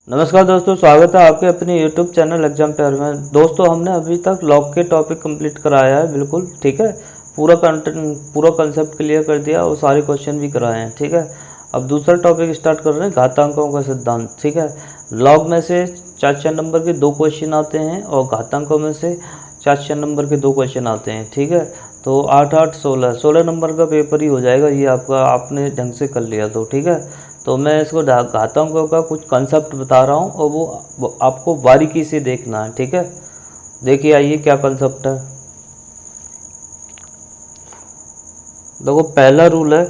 नमस्कार दोस्तों, स्वागत है आपके अपने YouTube चैनल एग्जाम पेयर में। दोस्तों, हमने अभी तक लॉग के टॉपिक कंप्लीट कराया है, बिल्कुल ठीक है। पूरा कंटेंट, पूरा कंसेप्ट क्लियर कर दिया और सारे क्वेश्चन भी कराए हैं, ठीक है। अब दूसरा टॉपिक स्टार्ट कर रहे हैं, घातांकों का सिद्धांत, ठीक है। लॉग में से 4 नंबर के 2 क्वेश्चन आते हैं और घातांकों में से 4 नंबर के 2 क्वेश्चन आते हैं, ठीक है। तो 8 8 16 नंबर का पेपर ही हो जाएगा ये आपका, आपने ढंग से कर लिया तो, ठीक है। तो मैं इसको घातांकों का कुछ कंसेप्ट बता रहा हूँ और वो आपको बारीकी से देखना है, ठीक है। देखिए आइए क्या कंसेप्ट है। देखो, पहला रूल है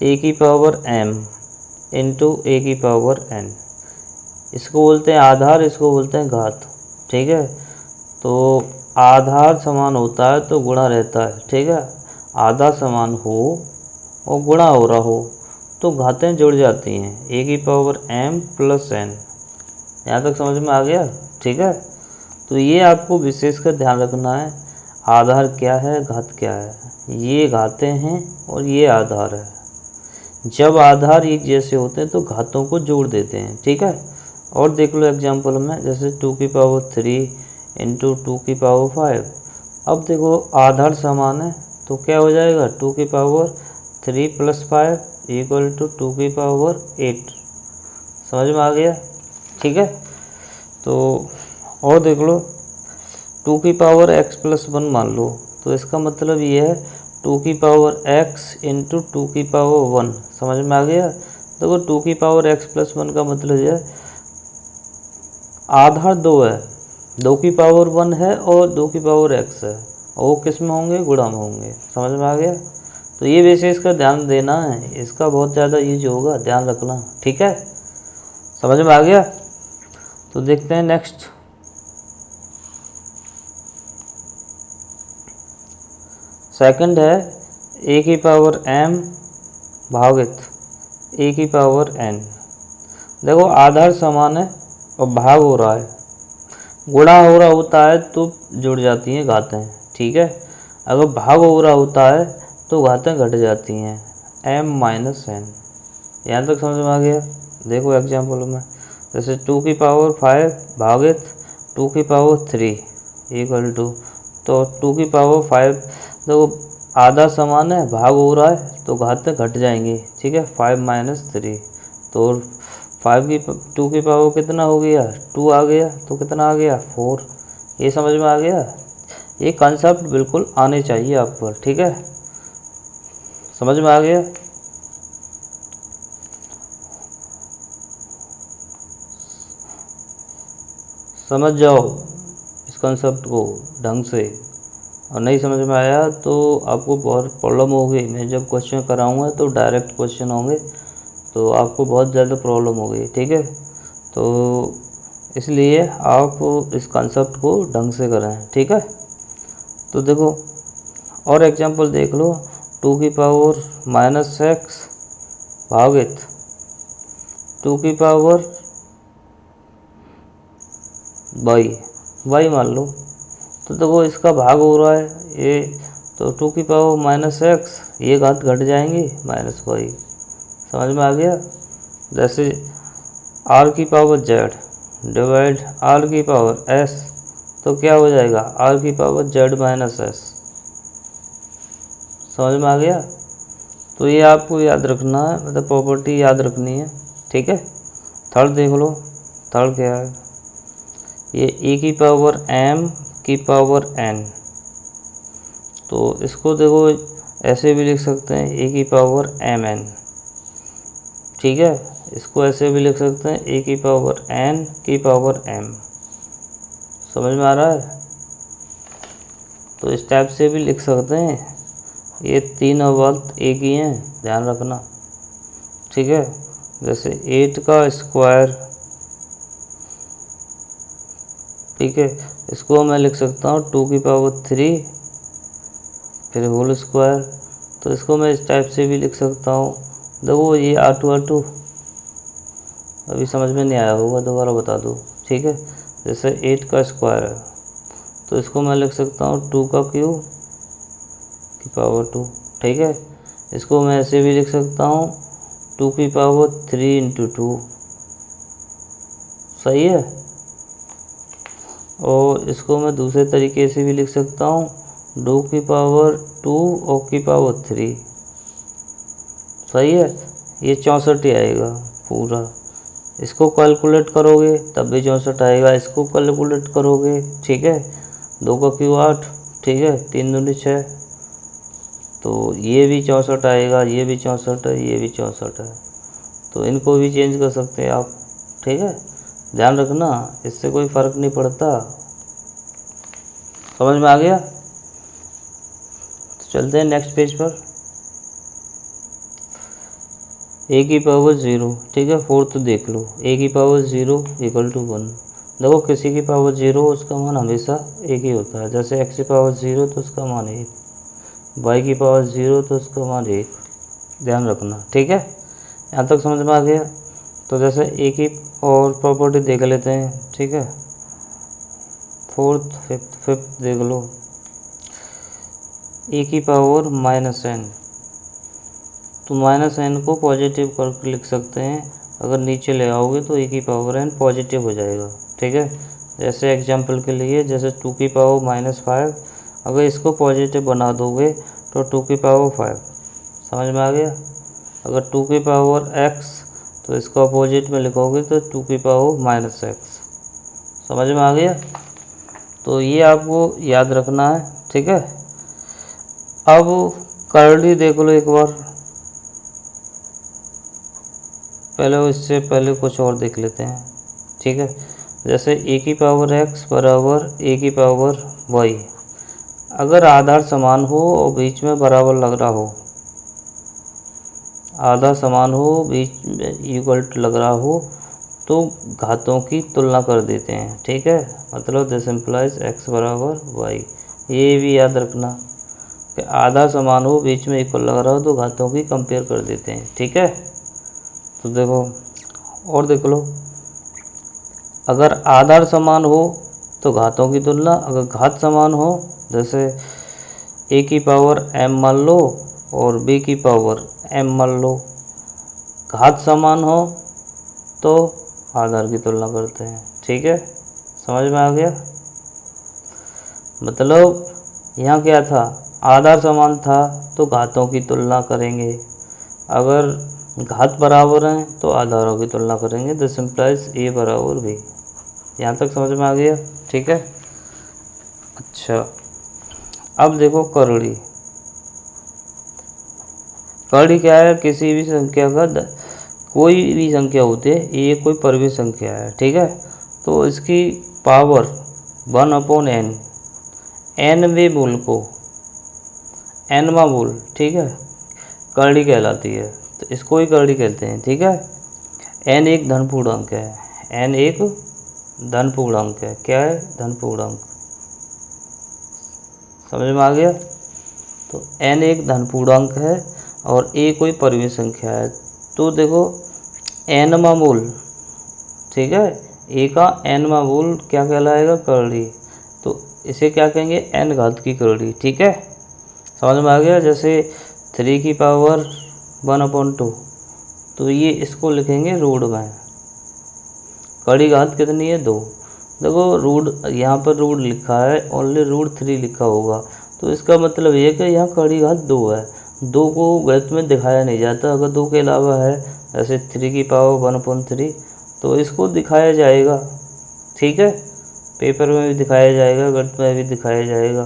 ए की पावर m इंटू ए की पावर n। इसको बोलते हैं आधार, इसको बोलते हैं घात, ठीक है। तो आधार समान होता है तो गुणा रहता है, ठीक है। आधा समान हो और गुणा हो रहा हो तो घातें जुड़ जाती हैं। ए की पावर m प्लस n, यहाँ तक समझ में आ गया, ठीक है। तो ये आपको विशेषकर ध्यान रखना है, आधार क्या है, घात क्या है। ये घातें हैं और ये आधार है। जब आधार एक जैसे होते हैं तो घातों को जोड़ देते हैं, ठीक है। और देख लो एग्जाम्पल में, जैसे 2 की पावर 3 इंटू 2 की पावर 5। अब देखो आधार समान है तो क्या हो जाएगा, 2 की पावर 3 प्लस 5 इक्वल टू 2 की पावर 8। समझ में आ गया, ठीक है। तो और देख लो, 2 की पावर x प्लस 1 मान लो, तो इसका मतलब ये है 2 की पावर x इंटू 2 की पावर 1। समझ में आ गया। देखो 2 की पावर x प्लस 1 का मतलब ये है आधार 2 है, 2 की पावर 1 है और 2 की पावर x है, और वो किस में होंगे, गुणा में होंगे। समझ में आ गया। तो ये विशेष का ध्यान देना है, इसका बहुत ज़्यादा यूज होगा, ध्यान रखना, ठीक है। समझ में आ गया। तो देखते हैं नेक्स्ट। सेकंड है ए की पावर m भागित ए की पावर n। देखो आधार समान है और भाग हो रहा है, गुणा हो रहा होता है तो जुड़ जाती हैं घातें, ठीक है। अगर भाग हो रहा होता है तो घातें घट जाती हैं, m माइनस n। यहाँ तक समझ में आ गया। देखो एग्जाम्पल में, जैसे 2 की पावर 5 भागित 2 की पावर 3 इक्वल टू, तो 2 की पावर 5, देखो आधा समान है, भाग हो रहा है तो घातें घट जाएंगी, ठीक है। 5 माइनस 3, तो 2 की पावर कितना हो गया, 2 आ गया, तो कितना आ गया, 4। ये समझ में आ गया। ये कंसेप्ट बिल्कुल आने चाहिए आप पर, ठीक है। समझ में आ गया। समझ जाओ इस कंसेप्ट को ढंग से, और नहीं समझ में आया तो आपको बहुत प्रॉब्लम होगी। मैं जब क्वेश्चन कराऊंगा तो डायरेक्ट क्वेश्चन होंगे तो आपको बहुत ज़्यादा प्रॉब्लम होगी, ठीक है। तो इसलिए आप इस कंसेप्ट को ढंग से करें, ठीक है। तो देखो और एग्जांपल देख लो, 2 की पावर माइनस एक्स भागित 2 की पावर वाई मान लो, तो देखो इसका भाग हो रहा है ये, तो 2 की पावर माइनस एक्स, ये घात घट जाएंगी, माइनस वाई। समझ में आ गया। जैसे आर की पावर जेड डिवाइड आर की पावर एस, तो क्या हो जाएगा, आर की पावर जेड माइनस एस। समझ में आ गया। तो ये आपको याद रखना है, मतलब प्रॉपर्टी याद रखनी है, ठीक है। थर्ड देख लो, थर्ड क्या है, ये ए की पावर m की पावर n। तो इसको देखो ऐसे भी लिख सकते हैं, ए की पावर mn, ठीक है। इसको ऐसे भी लिख सकते हैं, ए की पावर n की पावर m। समझ में आ रहा है। तो इस टाइप से भी लिख सकते हैं। ये तीनों बात एक ही हैं, ध्यान रखना, ठीक है। जैसे 8 का स्क्वायर, ठीक है, इसको मैं लिख सकता हूँ 2 की पावर 3 फिर होल स्क्वायर। तो इसको मैं इस टाइप से भी लिख सकता हूँ। देखो ये R2 अभी समझ में नहीं आया होगा, दोबारा बता दो, ठीक है। जैसे 8 का स्क्वायर है तो इसको मैं लिख सकता हूँ 2 का क्यूब की पावर 2, ठीक है। इसको मैं ऐसे भी लिख सकता हूँ 2 की पावर 3 इंटू 2 सही है। और इसको मैं दूसरे तरीके से भी लिख सकता हूँ, 2 की पावर 2 और की पावर 3। सही है, ये 64 ही आएगा पूरा। इसको कैलकुलेट करोगे तब भी 64 आएगा, इसको कैलकुलेट करोगे, ठीक है, 2 का क्यूब 8, ठीक है, 3 दूनी 6, तो ये भी 64 आएगा, ये भी 64 है, ये भी 64 है। तो इनको भी चेंज कर सकते हैं आप, ठीक है। ध्यान रखना, इससे कोई फ़र्क नहीं पड़ता। समझ में आ गया? तो चलते हैं नेक्स्ट पेज पर। a की पावर 0, ठीक है, फोर्थ देख लो, a की पावर 0 इक्वल टू 1। देखो किसी की पावर 0 उसका मान हमेशा एक ही होता है। जैसे x की पावर 0 तो उसका मान 1, y की पावर 0 तो उसका मान 1। ध्यान रखना, ठीक है। यहाँ तक समझ में आ गया? तो जैसे a की और प्रॉपर्टी देख लेते हैं, ठीक है, फोर्थ फिफ्थ देख लो। a की पावर -n, तो -n को पॉजिटिव करके लिख सकते हैं। अगर नीचे ले आओगे तो a की पावर n पॉजिटिव हो जाएगा, ठीक है। जैसे एग्जांपल के लिए, जैसे 2 की पावर -5, अगर इसको पॉजिटिव बना दोगे तो 2 की पावर 5। समझ में आ गया? अगर 2 की पावर x तो इसको अपोजिट में लिखोगे तो 2 की पावर -x। समझ में आ गया? तो ये आपको याद रखना है, ठीक है। अब कर्ली देख लो एक बार, पहले इससे पहले कुछ और देख लेते हैं, ठीक है। जैसे a की पावर x बराबर a की पावर y, अगर आधार समान हो और बीच में बराबर लग रहा हो, आधा समान हो बीच में इक्वल लग रहा हो, तो घातों की तुलना कर देते हैं, ठीक है। मतलब दिस इम्प्लाइज x बराबर y। ये भी याद रखना कि आधा समान हो बीच में इक्वल लग रहा हो तो घातों की कंपेयर कर देते हैं, ठीक है। तो देखो और देख लो, अगर आधार समान हो तो घातों की तुलना, अगर घात समान हो, जैसे a की पावर m मान लो और b की पावर m मान लो, घात समान हो तो आधार की तुलना करते हैं, ठीक है। समझ में आ गया? मतलब यहाँ क्या था, आधार समान था तो घातों की तुलना करेंगे, अगर घात बराबर हैं तो आधारों की तुलना करेंगे। दिस इम्प्लाइज a बराबर b। यहाँ तक समझ में आ गया, ठीक है। अच्छा, अब देखो कर्ली। कर्ली क्या है, किसी भी संख्या का कोई भी संख्या होती है, ये कोई परिमेय संख्या है, ठीक है। तो इसकी पावर 1/n, nवें मूल को nवां मूल, ठीक है, कर्ली कहलाती है। तो इसको ही कर्ली कहते हैं, ठीक है। n एक धन पूर्णांक है, n एक धन पूर्णांक है। क्या है? धन पूर्णांक। समझ में आ गया? तो n एक धन पूर्णांक है और a कोई परिमेय संख्या है। तो देखो nवां मूल, ठीक है, a का nवां मूल क्या कहलाएगा? कर्ली। तो इसे क्या कहेंगे? n घात की कर्ली, ठीक है। समझ में आ गया? जैसे 3 की पावर 1/2, तो ये इसको लिखेंगे रूट में। कर्ली घात कितनी है? 2। देखो रूट, यहाँ पर रूट लिखा है, ओनली √3 लिखा होगा, तो इसका मतलब ये है कि यहाँ कर्ली घात 2 है। 2 को गणित में दिखाया नहीं जाता। अगर 2 के अलावा है, जैसे 3 की पावर 1/3, तो इसको दिखाया जाएगा, ठीक है। पेपर में भी दिखाया जाएगा, गणित में भी दिखाया जाएगा।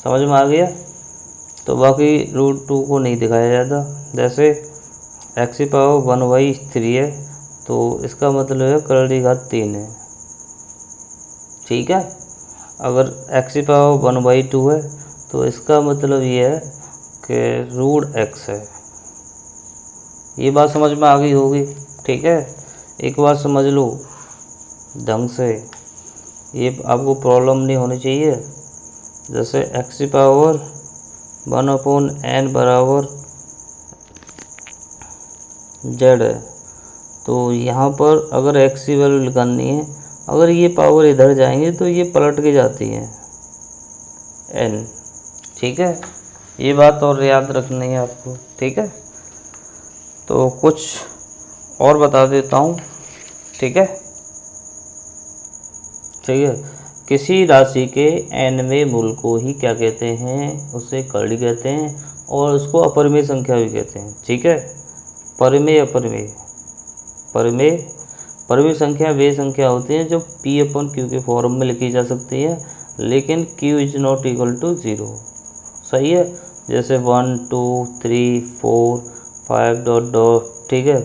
समझ में आ गया? तो बाकी √2 को नहीं दिखाया जाता। जैसे x की पावर 1/3 है, तो इसका मतलब है कर्ली घात 3 है, ठीक है। अगर x की पावर 1/2 है तो इसका मतलब ये है कि √x है। ये बात समझ में आ गई होगी, ठीक है। एक बात समझ लो ढंग से, ये आपको प्रॉब्लम नहीं होनी चाहिए। जैसे x की पावर 1/n बराबर z है, तो यहाँ पर अगर x की वैल्यू निकालनी है, अगर ये पावर इधर जाएंगे तो ये पलट के जाती है n, ठीक है। ये बात और याद रखनी है आपको, ठीक है। तो कुछ और बता देता हूँ, ठीक है। ठीक है। किसी राशि के nवें मूल को ही क्या कहते हैं, उसे कर्ड़ी कहते हैं और उसको अपरिमेय संख्या भी कहते हैं। ठीक है। परिमेय अपरिमेय, परिमेय परिमेय संख्या वे संख्या होती हैं जो P/Q के फॉर्म में लिखी जा सकती है, लेकिन Q is not equal to 0। सही है। जैसे 1 2 3 4 5 डॉट डॉट, ठीक है,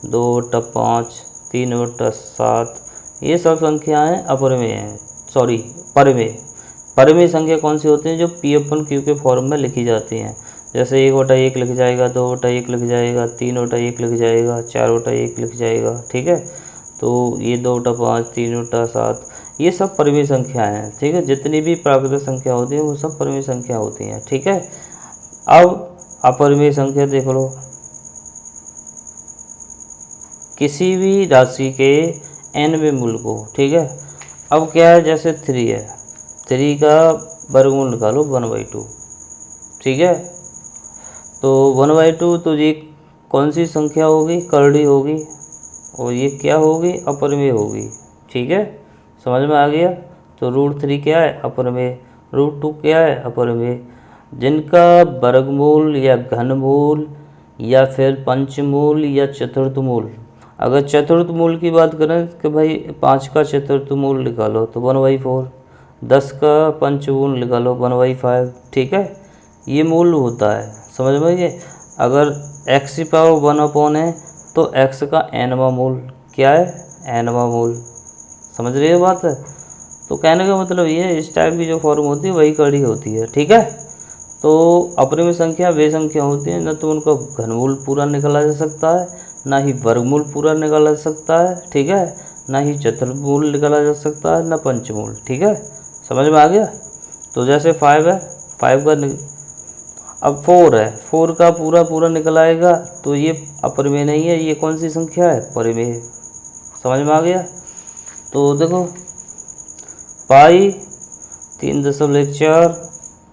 2/5 3/7, ये सब संख्याएं अपरिमेय हैं, सॉरी परिमेय। परिमेय संख्या कौन सी होती हैं, जो P/Q के फॉर्म में लिखी जाती हैं। जैसे 1/1 लिख जाएगा, 2/1 लिख जाएगा, 3/1 लिख जाएगा, 4/1 लिख जाएगा। ठीक है। तो ये 2/5 3/7 ये सब परिमेय संख्याएं हैं। ठीक है। जितनी भी प्राकृतिक संख्या होती है वो सब परिमेय संख्या होती हैं। ठीक है। अब अपरिमेय संख्या देख लो। किसी भी राशि के nवें मूल को, ठीक है। अब क्या है, जैसे 3 है, 3 का वर्गमूल निकालो 1/2। ठीक है। तो 1/2 तो ये कौन सी संख्या होगी, कर्ड़ी होगी, और ये क्या होगी, अपरिमेय होगी। ठीक है। समझ में आ गया। तो √3 क्या है, अपरिमेय। √2 क्या है, अपरिमेय। जिनका वर्गमूल या घनमूल या फिर पंचमूल या चतुर्थमूल, अगर चतुर्थ मूल की बात करें कि भाई 5 का चतुर्थ मूल निकालो तो 1/4, 10 का पंचमूल निकालो 1/5। ठीक है। ये मूल होता है, समझ में। ये अगर x की पावर 1 है तो x का nवां मूल क्या है, nवां मूल। समझ रही है बात है। तो कहने का मतलब ये है, इस टाइप की जो फॉर्म होती है वही कर्ड़ी होती है। ठीक है। तो अपरिमेय संख्या वे संख्या होती हैं न तो उनका घनमूल पूरा निकाला जा सकता है, ना ही वर्गमूल पूरा निकाला जा सकता है। ठीक है। ना ही चतुर्मूल निकाला जा सकता है, ना पंचमूल। ठीक है। समझ में आ गया। तो जैसे 5 है, 5 का अब 4 है, 4 का पूरा निकल आएगा तो ये अपरिमेय नहीं है, ये कौन सी संख्या है, परिमेय। समझ में आ गया। तो देखो पाई 3.14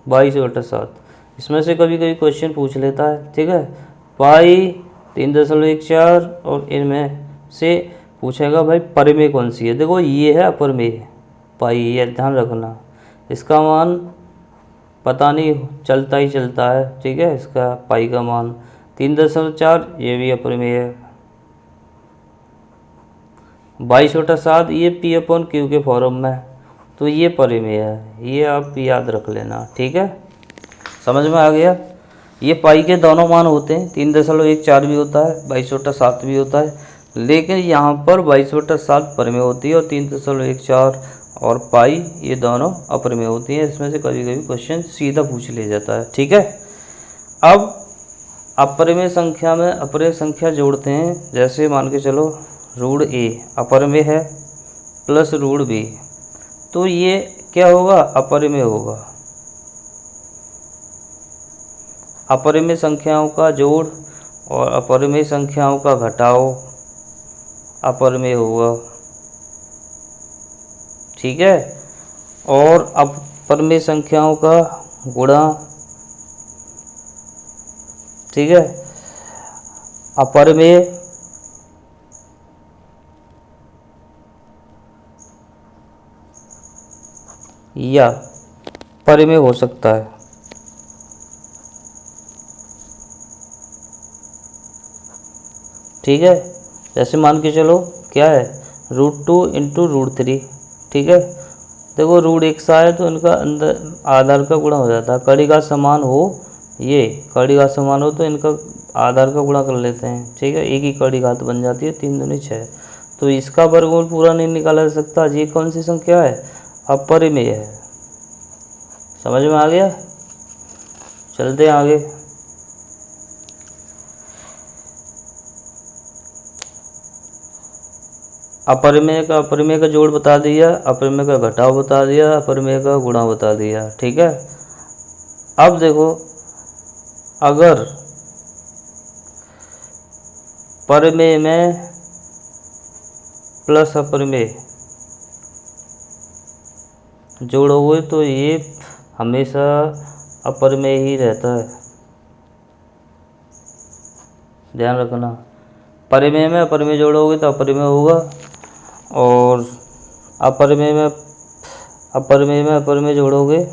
22/7, इसमें से कभी कभी क्वेश्चन पूछ लेता है। ठीक है। पाई 3.14 और इनमें से पूछेगा भाई परिमेय कौन सी है। देखो ये है अपरिमेय पाई, ये ध्यान रखना। इसका मान पता नहीं, चलता ही चलता है। ठीक है। इसका पाई का मान 3.4, ये भी अपरिमेय है। 22/7 ये P/Q के फॉर्म में, तो ये परिमेय है, ये आप याद रख लेना। ठीक है। समझ में आ गया। ये पाई के दोनों मान होते हैं, 3.14 भी होता है, 22/7 भी होता है, लेकिन यहाँ पर 22/7 परिमेय होती है और 3.14 और पाई ये दोनों अपरिमेय होती हैं। इसमें से कभी कभी क्वेश्चन सीधा पूछ लिया जाता है। ठीक है। अब अपरिमेय संख्या में अपरिमेय संख्या जोड़ते हैं। जैसे मान के चलो √a अपरिमेय है प्लस √b, तो ये क्या होगा, अपरिमेय होगा। अपरिमेय संख्याओं का जोड़ और अपरिमेय संख्याओं का घटाव अपरिमेय होगा। ठीक है। और अपरिमेय संख्याओं का गुणा, ठीक है, अपरिमेय या परिमेय हो सकता है। ठीक है। जैसे मान के चलो क्या है, √2 × √3। ठीक है। देखो रूट एक सा है तो इनका अंदर आधार का गुणा हो जाता है। कड़ी का समान हो, ये कड़ी का समान हो तो इनका आधार का गुणा कर लेते हैं। ठीक है। एक ही कड़ी घात बन जाती है, 3 दूनी 6। तो इसका वर्गमूल पूरा नहीं निकाला जा सकता। ये कौन सी संख्या है, अपरिमेय है। समझ में आ गया। चलते हैं आगे। अपरिमेय का जोड़ बता दिया, अपरिमेय का घटाव बता दिया, अपरिमेय का गुणा बता दिया। ठीक है। अब देखो अगर परिमेय में प्लस अपरिमेय जोड़ोगे तो ये हमेशा अपरिमेय ही रहता है, ध्यान रखना। परिमेय में अपरिमेय जोड़ोगे तो अपरिमेय होगा, और अपरिमेय में अपर में अपर में जोड़ोगे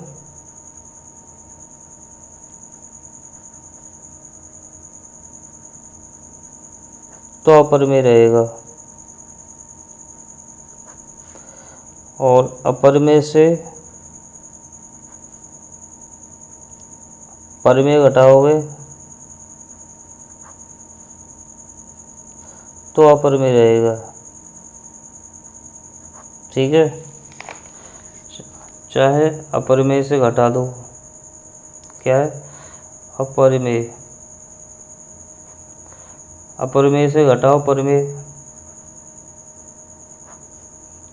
तो अपर में रहेगा, और अपर में से पर में घटाओगे तो अपर में रहेगा। ठीक है, चाहे अपर में से घटा दो, क्या है, अपर में से घटाओ पर में,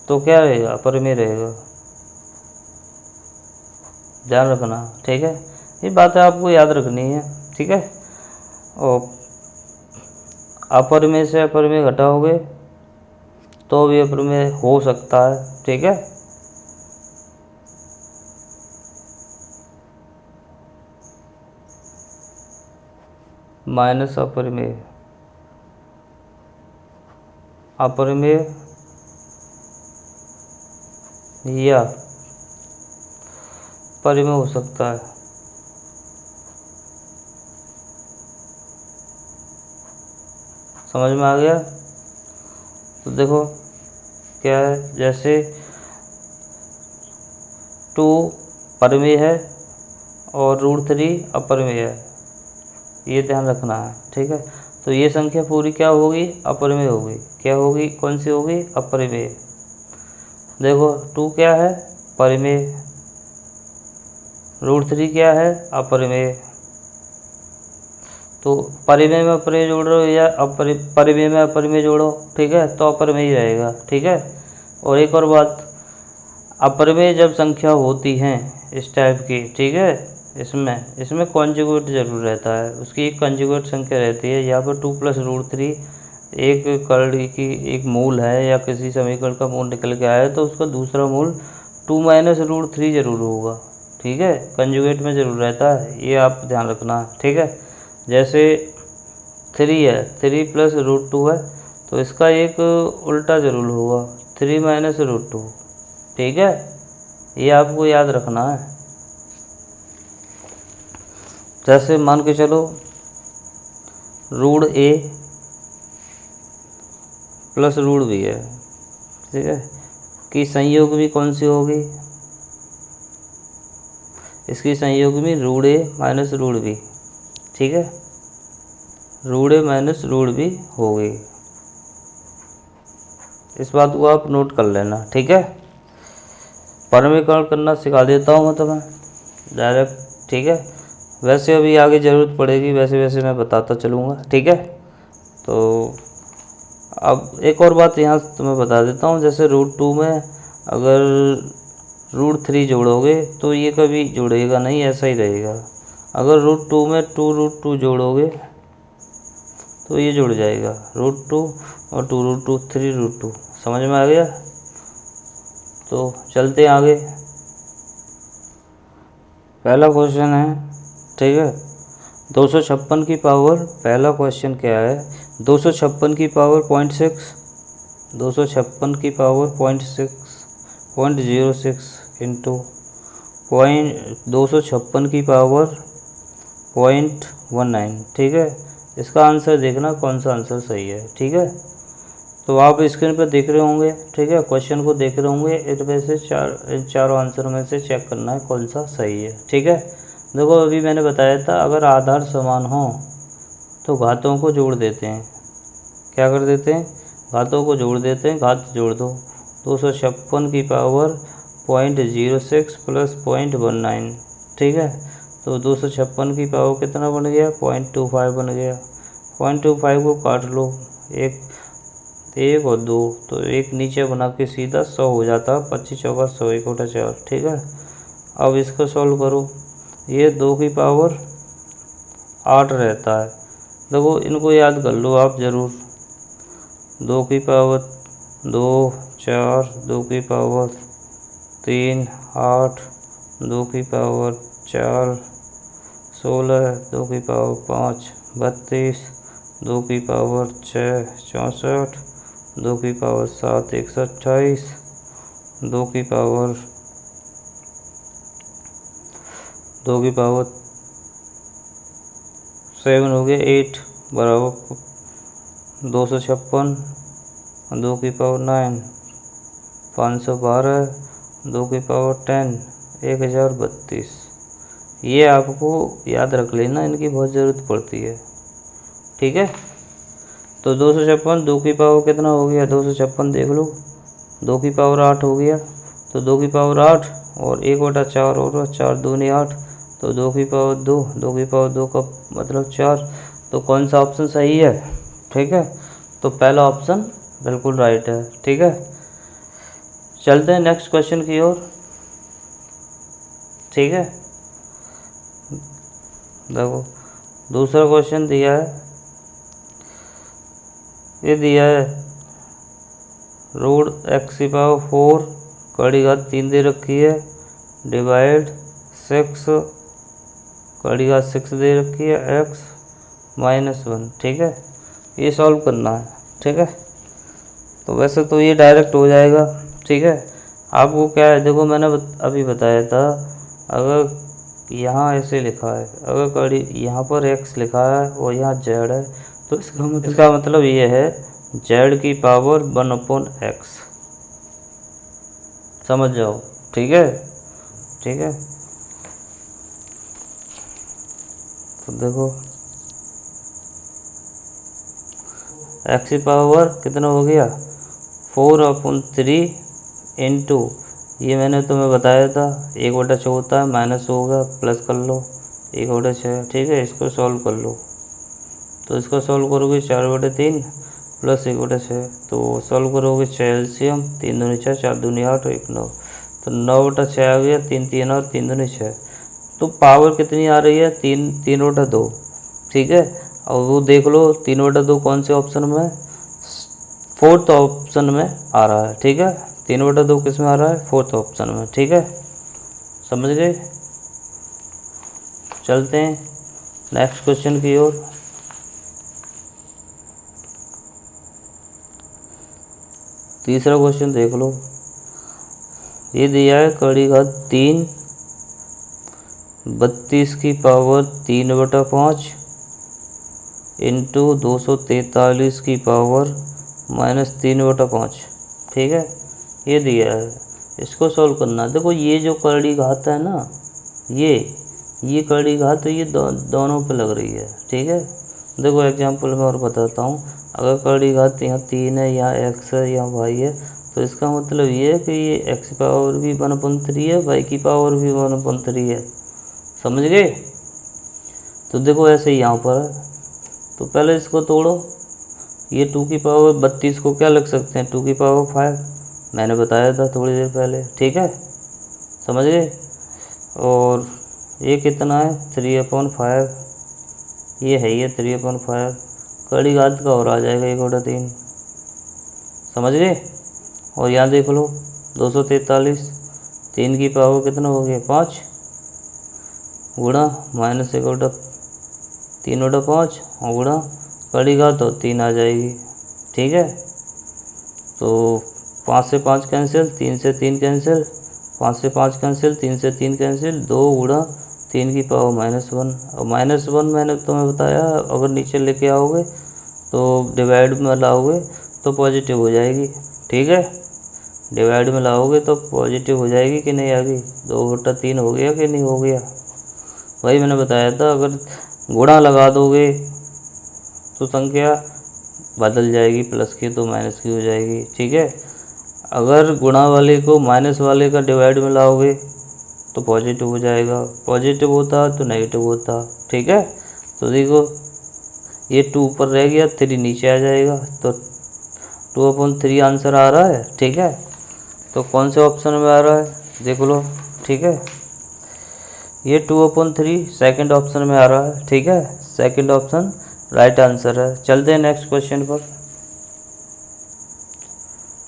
तो क्या रहेगा, अपर में रहेगा। ध्यान रखना, ठीक है, ये बातें आपको याद रखनी है। ठीक है, और अपर में से अपर में घटाओगे तो भी अपर में हो सकता है। ठीक है, माइनस अपर में या पर में हो सकता है। समझ में आ गया? तो देखो क्या है, जैसे 2 पर में है और √3 अपर में है, ये ध्यान रखना है। ठीक है, तो ये संख्या पूरी क्या होगी, अपर में होगी। क्या होगी, कौन सी होगी, अपर में। देखो 2 क्या है, पर में, √3 क्या है, अपर में। तो परिमेय में अपर में जोड़ रहे हो या परिमेय में अपर में जोड़ो, ठीक है, तो अपर में ही रहेगा। ठीक है, और एक और बात, अपर में जब संख्या होती हैं इस टाइप की, ठीक है, इसमें कॉन्जुगेट जरूर रहता है, उसकी एक कॉन्जुगेट संख्या रहती है। यहाँ पर 2 + √3 एक कर्ण की एक मूल है या किसी समीकरण का मूल निकल के आया है, तो उसका दूसरा मूल 2 - √3 जरूर होगा। ठीक है, कॉन्जुगेट में जरूर रहता है, ये आप ध्यान रखना। ठीक है, जैसे 3 है, 3 + √2 है, तो इसका एक उल्टा जरूर होगा, 3 - √2। ठीक है, ये आपको याद रखना है। जैसे मान के चलो √a + √b है, ठीक है, कि संयोगवी कौन सी होगी, इसकी संयोगवी √a - √b। ठीक है, √a - √b होगी। इस बात को आप नोट कर लेना। ठीक है, परमीकरण करना सिखा देता हूँ मैं तुम्हें डायरेक्ट। ठीक है, वैसे अभी आगे ज़रूरत पड़ेगी, वैसे मैं बताता चलूँगा। ठीक है, तो अब एक और बात यहाँ तुम्हें बता देता हूँ, जैसे √2 में अगर √3 जोड़ोगे तो ये कभी जुड़ेगा नहीं, ऐसा ही रहेगा। अगर √2 में 2√2 जोड़ोगे तो ये जुड़ जाएगा, √2 और 2√2 3√2। समझ में आ गया? तो चलते हैं आगे। पहला क्वेश्चन है, ठीक है, 256 की पावर, पहला क्वेश्चन क्या है, 256 की पावर 0.6, 256 की पावर 0.06 इंटू 256 की पावर 0.19। ठीक है, इसका आंसर देखना कौन सा आंसर सही है। ठीक है, तो आप स्क्रीन पर देख रहे होंगे, ठीक है, क्वेश्चन को देख रहे होंगे, इनमें से चारों आंसर में से चेक करना है कौन सा सही है। ठीक है, देखो अभी मैंने बताया था, अगर आधार समान हो तो घातों को जोड़ देते हैं। क्या कर देते हैं, घातों को जोड़ देते हैं, घात जोड़ दो। 256 की पावर 0.06 + 0.19। ठीक है, तो 256 की पावर कितना बन गया, 0.25 बन गया। 0.25 को काट लो, एक और 2, तो एक नीचे बना के सीधा 100 हो जाता है, 25 चौका 100, 1 बटा 4। ठीक है, अब इसको सॉल्व करो, ये 2 की पावर 8 रहता है। देखो इनको याद कर लो आप ज़रूर, 2 की पावर 2 4, 2 की पावर 3 8, 2 की पावर 4 16, 2 की पावर 5 32, 2 की पावर 6 64, 2 की पावर 7 128, 2 की पावर 2 की पावर 7 हो गया 8 बराबर 256, 2 की पावर 9 512, 2 की पावर 10 1032। ये आपको याद रख लेना, इनकी बहुत ज़रूरत पड़ती है। ठीक है, तो 256 2 की पावर कितना हो गया, 256 देख लो, 2 की पावर 8 हो गया, तो 2 की पावर 8 और 1/4 और 4 दूनी 8, तो 2 की पावर 2, 2 की पावर 2 का मतलब 4। तो कौन सा ऑप्शन सही है? ठीक है, तो पहला ऑप्शन बिल्कुल राइट है। ठीक है, चलते हैं नेक्स्ट क्वेश्चन की ओर। ठीक है, देखो दूसरा क्वेश्चन दिया है, ये दिया है रूट x की पावर 4 कड़ी घात 3 दे रखी है, डिवाइड 6 कड़ी घात 6 दे रखी है x -1। ठीक है, ये सॉल्व करना है। ठीक है, तो वैसे तो ये डायरेक्ट हो जाएगा। ठीक है, आपको क्या है, देखो मैंने अभी बताया था, अगर यहाँ ऐसे लिखा है, अगर कड़ी यहाँ पर x लिखा है और यहाँ z है, तो इसका मतलब ये है z की पावर 1/x। समझ जाओ। ठीक है, ठीक है, तो देखो x की पावर कितना हो गया 4/3 इंटू, ये मैंने तुम्हें बताया था 1/4 होता है, माइनस होगा प्लस कर लो 1/6। ठीक है, इसको सॉल्व कर लो, तो इसको सॉल्व करोगे 4/3 प्लस 1/6, तो सॉल्व करोगे 6 एलसीएम, 3 दूनी 6, 4 दूनी 8 और 1 9, तो 9/6 आ गया, 3 3 और 3 दूनी 6। तो पावर कितनी आ रही है 3/2। ठीक है, और वो देख लो 3/2 कौन से ऑप्शन में, फोर्थ ऑप्शन में आ रहा है। ठीक है, 3/2 किस में आ रहा है, फोर्थ ऑप्शन में। ठीक है, समझ गए। चलते हैं नेक्स्ट क्वेश्चन की ओर। तीसरा क्वेश्चन देख लो, ये दिया है कड़ी घात 3 32 की पावर 3/5 इंटू 243 की पावर -3/5। ठीक है, ये दिया है, इसको सॉल्व करना है। देखो ये जो कड़ी घात है ना, ये कड़ी घात ये दोनों पे लग रही है। ठीक है, देखो एग्जांपल में और बताता हूँ, अगर कड़ी घात यहाँ 3 है, यहाँ x है, यहाँ y है, तो इसका मतलब ये है कि ये x की पावर भी 1/3 है, y की पावर भी 1/3 है। समझ गए। तो देखो ऐसे ही यहाँ पर है, तो पहले इसको तोड़ो, ये 2 की पावर 32 को क्या लिख सकते हैं, 2 की पावर 5, मैंने बताया था थोड़ी देर पहले। ठीक है, समझ गए। और ये कितना है 3/5, ये है ये 3/5, कड़ी घात का और आ जाएगा 1/3। समझ गए। और यहाँ देख लो 243, 3 की पावर कितना हो गया 5 गुणा -1/3/5 और गुणा कड़ी घात तो 3 आ जाएगी। ठीक है, तो 5 से 5 कैंसिल, 3 से 3 कैंसिल, 5 से 5 कैंसिल, 3 से 3 कैंसिल, 2 गुणा 3 की पावर -1। और -1 मैंने तुम्हें बताया, अगर नीचे लेके आओगे तो डिवाइड में लाओगे तो पॉजिटिव हो जाएगी। ठीक है, डिवाइड में लाओगे तो पॉजिटिव हो जाएगी कि नहीं, आ गई 2/3 हो गया कि नहीं हो गया। वही मैंने बताया था, अगर गुणा लगा दोगे तो संख्या बदल जाएगी, प्लस की तो माइनस की हो जाएगी। ठीक है, अगर गुणा वाले को माइनस वाले का डिवाइड में लाओगे तो पॉजिटिव हो जाएगा, पॉजिटिव होता तो नेगेटिव होता। ठीक है, तो देखो ये 2 ऊपर रह गया, 3 नीचे आ जाएगा, तो 2/3 आंसर आ रहा है। ठीक है, तो कौन से ऑप्शन में आ रहा है देख लो। ठीक है, ये 2/3 सेकंड ऑप्शन में आ रहा है। ठीक है, सेकंड ऑप्शन राइट आंसर है। चलते हैं नेक्स्ट क्वेश्चन पर।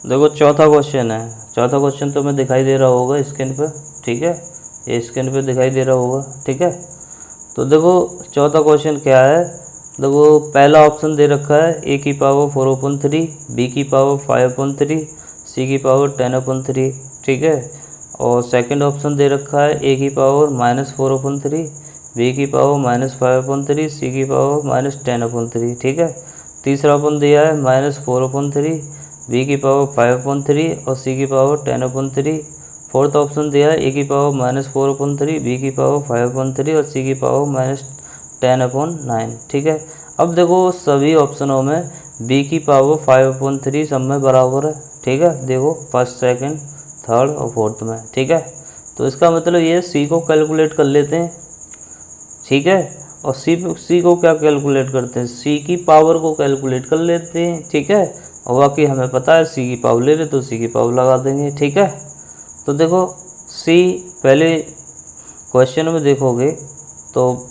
देखो चौथा क्वेश्चन है, चौथा क्वेश्चन तो मैं दिखाई दे रहा होगा स्क्रीन पर। ठीक है, ये स्क्रीन पे दिखाई दे रहा होगा। ठीक है, तो देखो चौथा क्वेश्चन क्या है, देखो पहला ऑप्शन दे रखा है a की पावर 4/3, b की पावर 5/3, c की पावर 10/3। ठीक है, और सेकंड ऑप्शन दे रखा है ए की पावर -4/3, बी की पावर -5/3, सी की पावर -10/3। ठीक है। तीसरा अपन दिया है -4/3, बी की पावर 5/3 और सी की पावर 10/3। फोर्थ ऑप्शन दिया है ए की पावर -4/3, बी की पावर 5/3 और सी की पावर -10/9। ठीक है। अब देखो सभी ऑप्शनों में बी की पावर 5/3 सब में बराबर है। ठीक है। देखो फर्स्ट, सेकंड, थर्ड और फोर्थ में। ठीक है। तो इसका मतलब ये सी को कैलकुलेट कर लेते हैं। ठीक है। और सी को क्या कैलकुलेट करते हैं, सी की पावर को कैलकुलेट कर लेते हैं। ठीक है। और बाकी हमें पता है सी की पावर ले रहे तो सी की पावर लगा देंगे। ठीक है। तो देखो सी पहले क्वेश्चन में देखोगे तो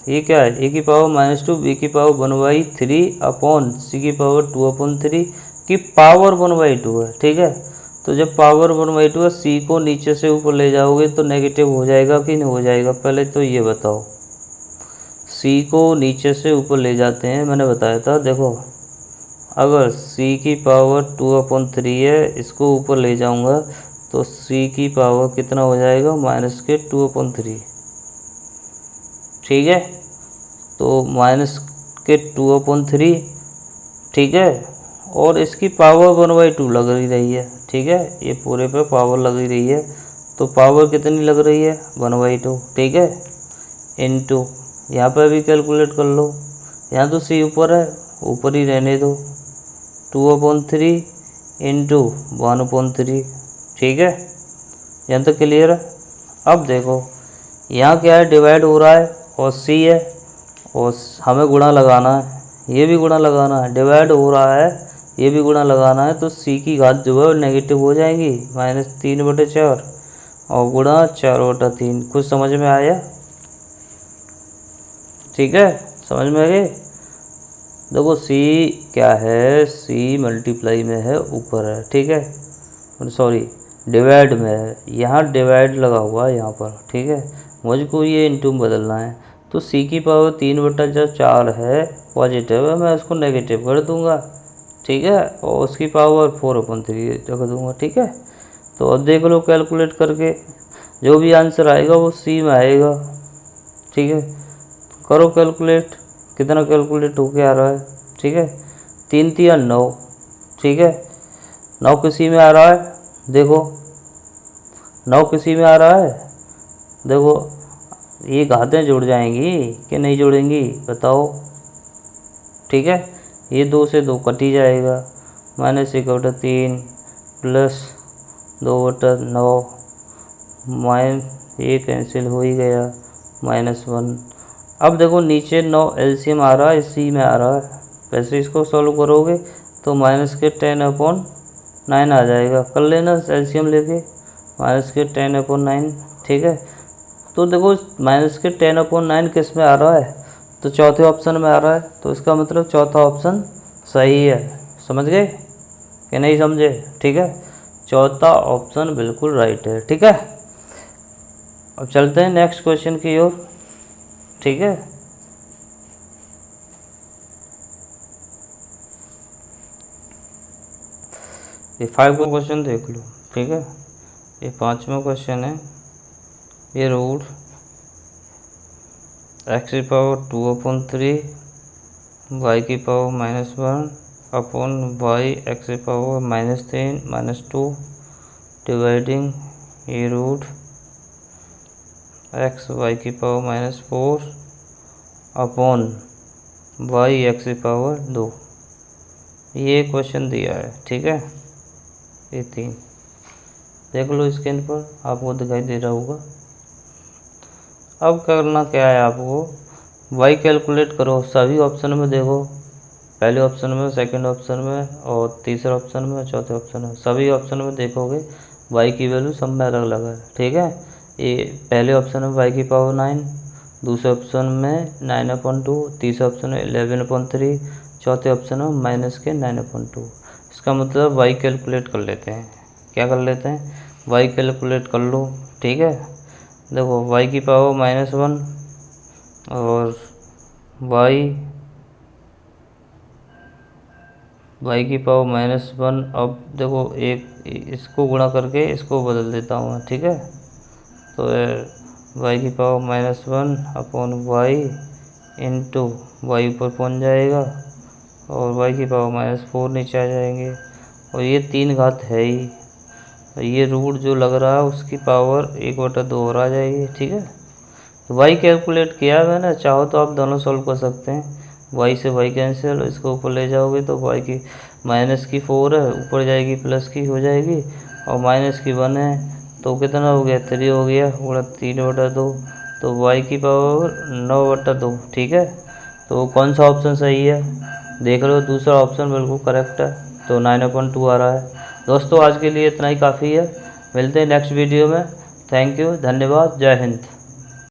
ये क्या है, ए की पावर -2, बी की पावर 1/3 अपॉन सी की पावर 2/3 की पावर 1/2 है। ठीक है। तो जब पावर 1/2 है, सी को नीचे से ऊपर ले जाओगे तो नेगेटिव हो जाएगा कि नहीं हो जाएगा, पहले तो ये बताओ। सी को नीचे से ऊपर ले जाते हैं, मैंने बताया था। देखो अगर सी की पावर 2/3 है, इसको ऊपर ले जाऊंगा तो सी की पावर कितना हो जाएगा, -2/3। ठीक है। तो -2/3। ठीक है। और इसकी पावर 1/2 लग रही है। ठीक है। ये पूरे पे पावर लग रही है, तो पावर कितनी लग रही है, 1/2। ठीक है। इनटू यहाँ पर भी कैलकुलेट कर लो, यहाँ तो सी ऊपर है, ऊपर ही रहने दो, 2/3 इंटू 1/3। ठीक है। यहाँ तक क्लियर है। अब देखो यहाँ क्या है, डिवाइड हो रहा है और सी है और हमें गुणा लगाना है, ये भी गुणा लगाना है, डिवाइड हो रहा है, ये भी गुणा लगाना है। तो सी की घात जो है नेगेटिव हो जाएंगी, -3/4 और गुणा 4/3। कुछ समझ में आया? ठीक है, समझ में आ गए। देखो सी क्या है, सी मल्टीप्लाई में है, ऊपर है। ठीक है, सॉरी डिवाइड में है, यहाँ डिवाइड लगा हुआ है यहाँ पर। ठीक है। मुझको ये इनटू में बदलना है, तो सी की पावर 3/4 है, पॉजिटिव है, मैं उसको नेगेटिव कर दूंगा। ठीक है। और उसकी पावर 4/3 रख दूंगा। ठीक है। तो अब देख लो कैलकुलेट करके, जो भी आंसर आएगा वो सी में आएगा। ठीक है। करो कैलकुलेट, कितना कैलकुलेट होके आ रहा है। ठीक है। 3 3 9। ठीक है। 9 किसी में आ रहा है, देखो 9 किसी में आ रहा है, देखो ये घातें जुड़ जाएंगी कि नहीं जुड़ेंगी, बताओ। ठीक है। ये 2 से 2 कट ही जाएगा, -1/3 प्लस 2/9 ये कैंसिल हो ही गया, -1। अब देखो नीचे 9 एलसीएम आ रहा है, सी में आ रहा है, वैसे इसको सॉल्व करोगे तो -10/9 आ जाएगा। कर लेना एलसीएम लेके, -10/9। ठीक है। तो देखो -10/9 किस में आ रहा है, तो चौथे ऑप्शन में आ रहा है, तो इसका मतलब चौथा ऑप्शन सही है। समझ गए कि नहीं समझे? ठीक है। चौथा ऑप्शन बिल्कुल राइट है। ठीक है। अब चलते हैं नेक्स्ट क्वेश्चन की ओर। ठीक है। ये 5 का क्वेश्चन देख लो। ठीक है। ये 5वां क्वेश्चन है। ये रूट x की पावर 2/3 y की पावर -1 अपॉन y x की पावर -3 -2 डिवाइडिंग ये रूट x y की पावर -4 अपॉन y x की पावर 2। ये क्वेश्चन दिया है। ठीक है। ये 3 देख लो स्क्रीन पर, आपको दिखाई दे रहा होगा। अब करना क्या है आपको, y कैलकुलेट करो सभी ऑप्शन में। देखो पहले ऑप्शन में, सेकंड ऑप्शन में और तीसरे ऑप्शन में, चौथे ऑप्शन में, सभी ऑप्शन में देखोगे y की वैल्यू सब में अलग अलग है। ठीक है। ये पहले ऑप्शन में y की पावर 9, दूसरे ऑप्शन में 9/2, तीसरे ऑप्शन में 11/3, चौथे ऑप्शन में -9/2। इसका मतलब y कैलकुलेट कर लेते हैं। क्या कर लेते हैं, y कैलकुलेट कर लो। ठीक है। देखो y की पावर -1 और y वाई की पावर -1। अब देखो एक इसको गुणा करके इसको बदल देता हूँ मैं, ठीक है। तो वाई की power -1 upon y into y ऊपर पहुँच जाएगा और वाई की पावर -4 नीचे आ जाएंगे। और ये 3 घात है ही, तो ये रूट जो लग रहा है उसकी पावर 1/2 और आ जाएगी, ठीक है। तो वाई कैलकुलेट किया है मैंने, चाहो तो आप दोनों सॉल्व कर सकते हैं। वाई से वाई कैंसिल, इसको ऊपर ले जाओगे तो वाई की -4 है, ऊपर जाएगी प्लस की हो जाएगी, और -1 है तो कितना हो गया, 3 हो गया, गुणा 3/2, तो वाई की पावर 9/2, ठीक है। तो कौन सा ऑप्शन सही है देख लो, दूसरा ऑप्शन बिल्कुल करेक्ट है, तो 9/2 आ रहा है। दोस्तों आज के लिए इतना ही काफ़ी है, मिलते हैं नेक्स्ट वीडियो में। थैंक यू, धन्यवाद, जय हिंद।